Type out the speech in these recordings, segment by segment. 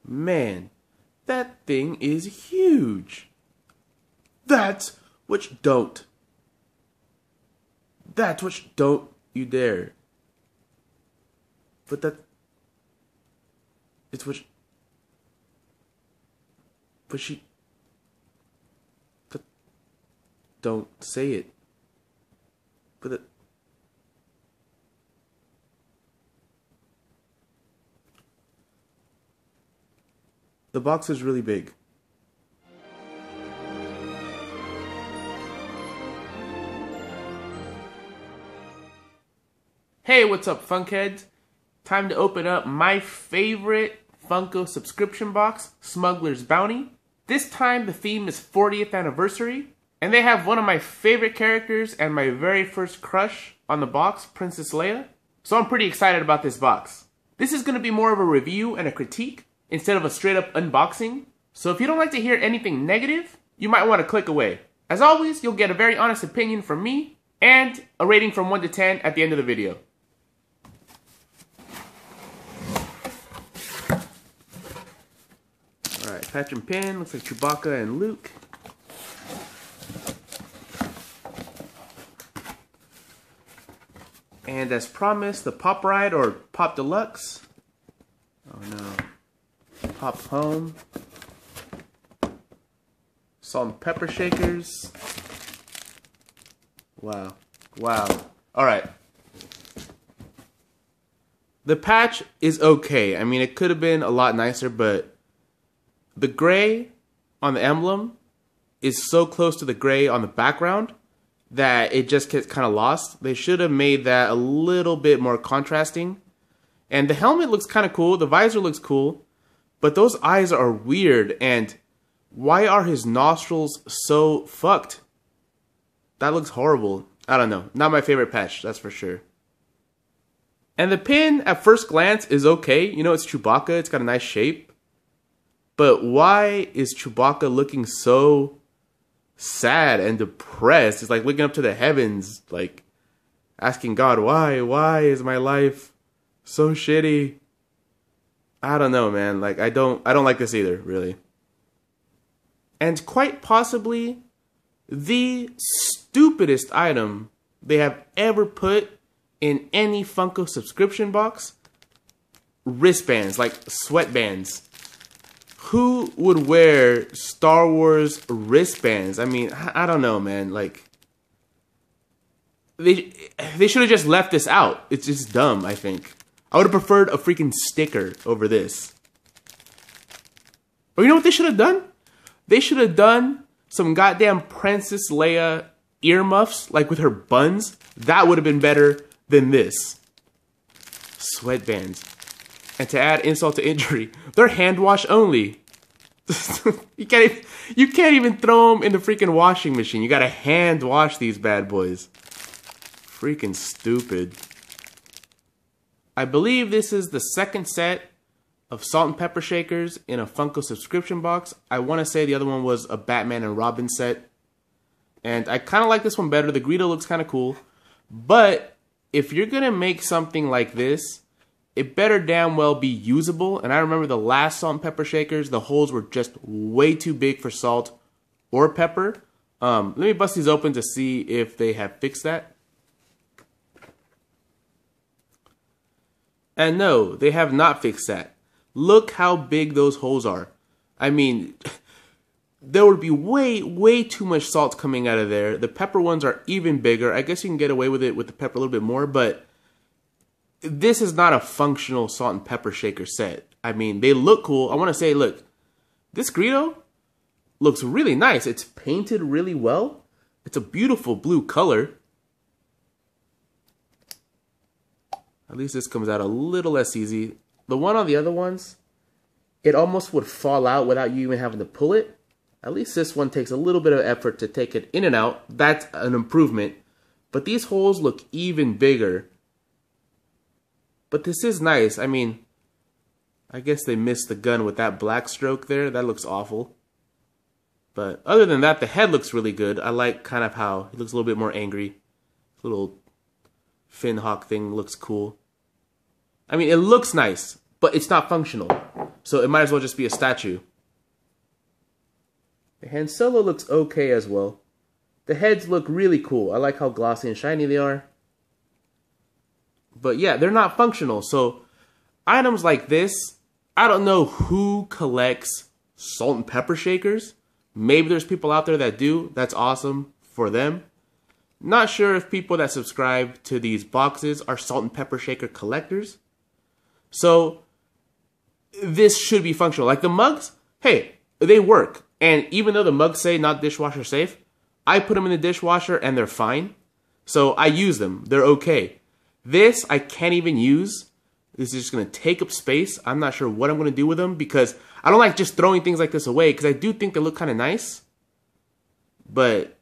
Man, that thing is huge. That's which don't. That's which don't you dare. But that... It's which... But she... But don't say it. But that... The box is really big. Hey, what's up, Funkheads? Time to open up my favorite Funko subscription box, Smuggler's Bounty. This time the theme is 40th anniversary, and they have one of my favorite characters and my very first crush on the box, Princess Leia. So I'm pretty excited about this box. This is going to be more of a review and a critique instead of a straight up unboxing. So if you don't like to hear anything negative, you might want to click away. As always, you'll get a very honest opinion from me and a rating from 1 to 10 at the end of the video. Alright, patch and pin, looks like Chewbacca and Luke. And as promised, the Pop Ride or Pop Deluxe. Oh no. Pop Home. Salt and pepper shakers. Wow. Wow. Alright. The patch is okay. I mean, it could have been a lot nicer, but the gray on the emblem is so close to the gray on the background that it just gets kind of lost. They should have made that a little bit more contrasting. And the helmet looks kind of cool. The visor looks cool. But those eyes are weird. And why are his nostrils so fucked? That looks horrible. I don't know. Not my favorite patch, that's for sure. And the pin, at first glance, is okay. You know, it's Chewbacca. It's got a nice shape. But why is Chewbacca looking so sad and depressed? It's like looking up to the heavens, like asking God, why is my life so shitty? I don't know, man. Like I don't like this either, really. And quite possibly the stupidest item they have ever put in any Funko subscription box: wristbands, like sweatbands. Who would wear Star Wars wristbands? I mean, I don't know, man. Like, they should have just left this out. It's just dumb, I think. I would have preferred a freaking sticker over this. Or you know what they should have done? They should have done some goddamn Princess Leia earmuffs, like with her buns. That would have been better than this. Sweatbands. And to add insult to injury, they're hand wash only. you can't even throw them in the freaking washing machine. You gotta hand wash these bad boys. Freaking stupid. I believe this is the second set of salt and pepper shakers in a Funko subscription box. I want to say the other one was a Batman and Robin set. And I kind of like this one better. The Greedo looks kind of cool. But if you're gonna make something like this, it better damn well be usable. And I remember the last salt and pepper shakers, the holes were just way too big for salt or pepper. Let me bust these open to see if they have fixed that. And no, they have not fixed that. Look how big those holes are. I mean, there would be way too much salt coming out of there. The pepper ones are even bigger. I guess you can get away with it with the pepper a little bit more, but this is not a functional salt and pepper shaker set. I mean, they look cool. I want to say, look, this Greedo looks really nice. It's painted really well. It's a beautiful blue color. At least this comes out a little less easy. The one on the other ones, it almost would fall out without you even having to pull it. At least this one takes a little bit of effort to take it in and out. That's an improvement. But these holes look even bigger. But this is nice. I mean, I guess they missed the gun with that black stroke there. That looks awful. But other than that, the head looks really good. I like kind of how it looks a little bit more angry. Little fin hawk thing looks cool. I mean, it looks nice, but it's not functional. So it might as well just be a statue. The Han Solo looks okay as well. The heads look really cool. I like how glossy and shiny they are. But yeah, they're not functional. So items like this, I don't know who collects salt and pepper shakers. Maybe there's people out there that do. That's awesome for them. Not sure if people that subscribe to these boxes are salt and pepper shaker collectors. So this should be functional. Like the mugs, hey, they work. And even though the mugs say not dishwasher safe, I put them in the dishwasher and they're fine. So I use them. They're okay. This I can't even use. This is just going to take up space. I'm not sure what I'm going to do with them because I don't like just throwing things like this away because I do think they look kind of nice. But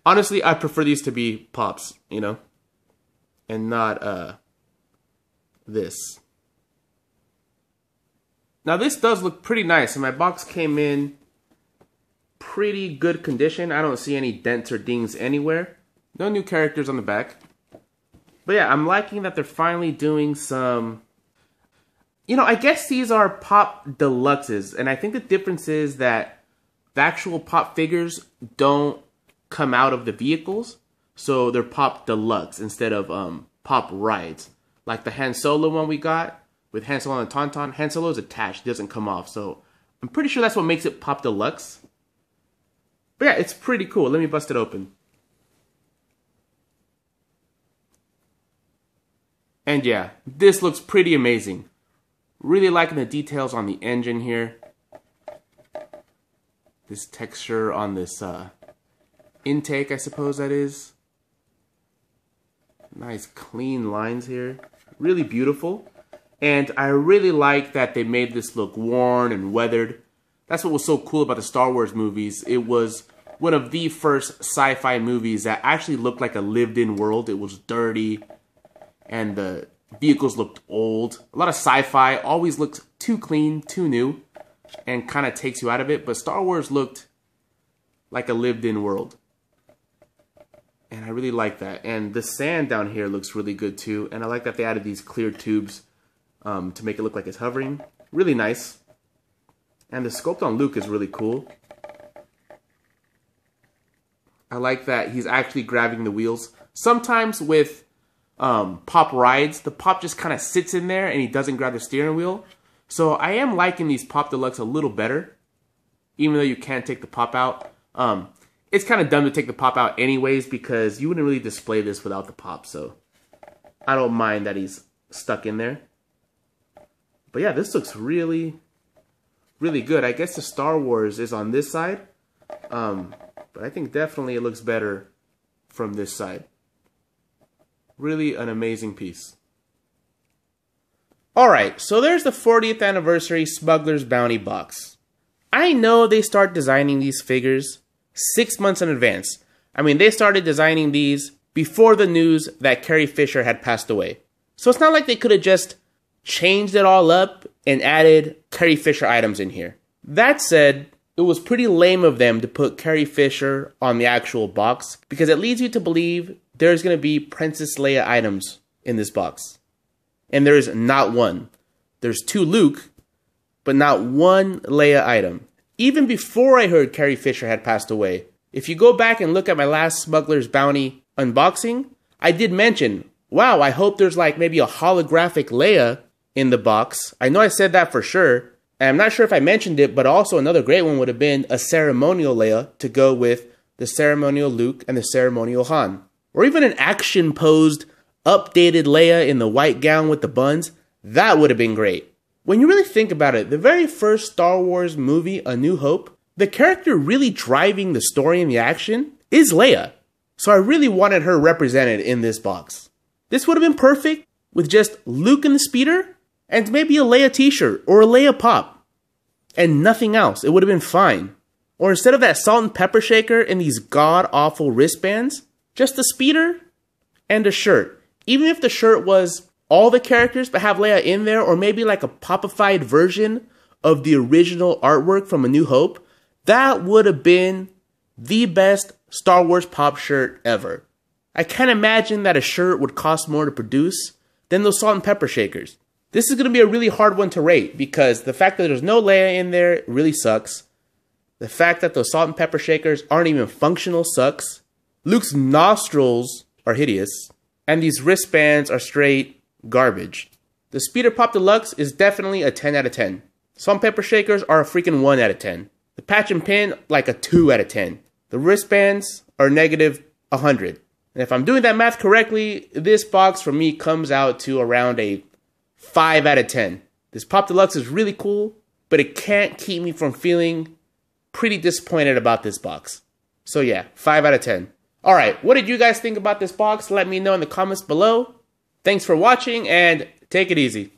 honestly, I prefer these to be pops, you know, and not this. Now this does look pretty nice, and my box came in pretty good condition. I don't see any dents or dings anywhere. No new characters on the back. But yeah, I'm liking that they're finally doing some... You know, I guess these are Pop Deluxes, and I think the difference is that the actual Pop figures don't come out of the vehicles, so they're Pop Deluxe instead of Pop Rides. Like the Han Solo one we got, with Han Solo and Tauntaun, Han Solo is attached, doesn't come off, so I'm pretty sure that's what makes it Pop Deluxe. But yeah, it's pretty cool. Let me bust it open. And yeah, this looks pretty amazing. Really liking the details on the engine here. This texture on this intake, I suppose that is. Nice clean lines here. Really beautiful. And I really like that they made this look worn and weathered. That's what was so cool about the Star Wars movies. It was one of the first sci-fi movies that actually looked like a lived-in world. It was dirty, and the vehicles looked old. A lot of sci-fi always looked too clean, too new, and kind of takes you out of it. But Star Wars looked like a lived-in world. And I really like that. And the sand down here looks really good too. And I like that they added these clear tubes to make it look like it's hovering. Really nice. And the sculpt on Luke is really cool. I like that he's actually grabbing the wheels. Sometimes with Pop Rides, the Pop just kind of sits in there and he doesn't grab the steering wheel. So I am liking these Pop Deluxe a little better, even though you can't take the Pop out. It's kind of dumb to take the Pop out anyways because you wouldn't really display this without the Pop. So I don't mind that he's stuck in there. But yeah, this looks really, really good. I guess the Star Wars is on this side. But I think definitely it looks better from this side. Really an amazing piece. Alright, so there's the 40th anniversary Smuggler's Bounty box. I know they start designing these figures 6 months in advance. I mean, they started designing these before the news that Carrie Fisher had passed away. So it's not like they could have just changed it all up and added Carrie Fisher items in here. That said, it was pretty lame of them to put Carrie Fisher on the actual box because it leads you to believe there's going to be Princess Leia items in this box. And there's not one. There's 2 Luke, but not one Leia item. Even before I heard Carrie Fisher had passed away, if you go back and look at my last Smuggler's Bounty unboxing, I did mention, wow, I hope there's like maybe a holographic Leia in the box. I know I said that for sure. And I'm not sure if I mentioned it, but also another great one would have been a ceremonial Leia to go with the ceremonial Luke and the ceremonial Han. Or even an action-posed, updated Leia in the white gown with the buns. That would have been great. When you really think about it, the very first Star Wars movie, A New Hope, the character really driving the story and the action is Leia. So I really wanted her represented in this box. This would have been perfect with just Luke in the speeder and maybe a Leia t-shirt or a Leia pop. And nothing else. It would have been fine. Or instead of that salt and pepper shaker and these god-awful wristbands, just a speeder and a shirt. Even if the shirt was all the characters but have Leia in there, or maybe like a popified version of the original artwork from A New Hope, that would have been the best Star Wars pop shirt ever. I can't imagine that a shirt would cost more to produce than those salt and pepper shakers. This is going to be a really hard one to rate because the fact that there's no Leia in there really sucks. The fact that those salt and pepper shakers aren't even functional sucks. Luke's nostrils are hideous. And these wristbands are straight garbage. The Speeder Pop Deluxe is definitely a 10 out of 10. Salt and pepper shakers are a freaking 1 out of 10. The patch and pin, like a 2 out of 10. The wristbands are negative 100. And if I'm doing that math correctly, this box for me comes out to around a 5 out of 10. This Pop Deluxe is really cool, but it can't keep me from feeling pretty disappointed about this box. So yeah, 5 out of 10. Alright, what did you guys think about this box? Let me know in the comments below. Thanks for watching and take it easy.